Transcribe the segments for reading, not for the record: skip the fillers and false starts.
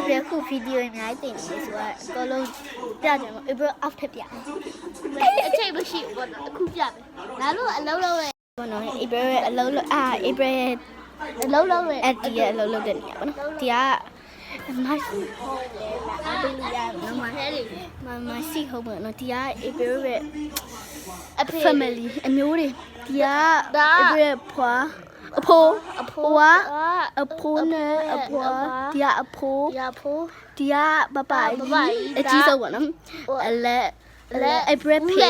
April ခု video အများကြီးတင်နေဆိုတော့အကုန်လုံးပြကြမှာ April out ထက်ပြအချိန်မရှိဘူးပေါ့နော်အခုပြမယ်ဒါလို့အလုံးလုံးရဲ့ပေါ့နော် April ရဲ့အလုံးလုံးApril ရဲ့အလုံးလုံးရဲ့အဲ့ဒီရဲ့အလုံးလုံးတဲ့နေရာပေါ့နော်ဒီကမရှိဟုတ်တယ်အပလီယာနော်မရှိဟုတ်ပေါ့နော်ဒီက April ရဲ့family အမျိုးတွေဒီက April ဖွာအဖိုးနဲ့အဖွာဒီကအဖိုးဒီကပပအကြီးဆုံးပေါ့နော်အလက်April ဖေ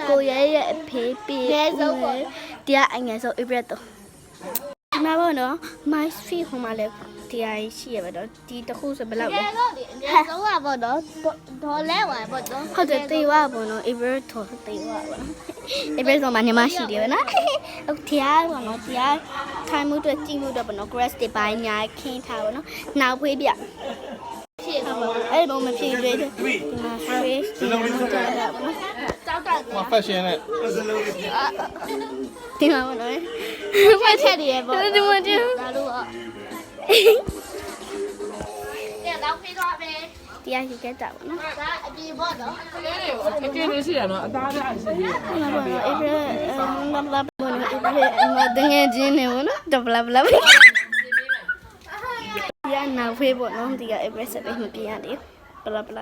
ကိုရဲ့အဖေပြီးဒီကအငယ်ဆုံး April တော့ဒီမှာပေါ့နော် my feet ဟိုမှာလည်းဒီအရှိရပါတော့ဒီတစ်ခုဆိုဘယ်လောက်လဲဆုံးပါပေါ့နော်ဒေါ်လဲဝါပေါ့နော်ဟုတ်တယ်တေဝါပေါ့နော် April ထော်တေဝါပေါ့နော် April ဆိုမှညီမရှိတယ်ပေါ့နော်အခုတရားပေါ့နော်တရားထိုင်မှုအတွက်ကြည့်မှုအတွက်ပေါ့နော် grass တွေပိုင်းညာခင်းထားပေါ့နော်နောက်ဖွေးပြဖြစ်ပါဘူးအဲ့လိုမဖြစ်သေးတယ်ဒီမှာ face တွေတော့တာပေါ့နော်တောက်တာ fashion နဲ့ဒီမှာပေါ့နော်ဖတ်ချက်တွေရပေါ့ဒီမှာကျဒါလို့อ่ะတော့ဖေးတော့ပဲတရားရှိခဲ့တာပေါ့နော်ဒါအပြေပေါ့နော်ကလေးတွေကိုအကျဉ်းလေးရှိရနော်အသားသားရှိသေးတယ်ဟုတ်ပါဘူး April ဘလဘလပေါ့နော် April တငယ်ချင်းနေပေါ့နော်တဘလဘလဒီကနောက်ဖေးပေါ့နော်ဒီက April ဆက်ပြီးမပြရသေးဘလဘလ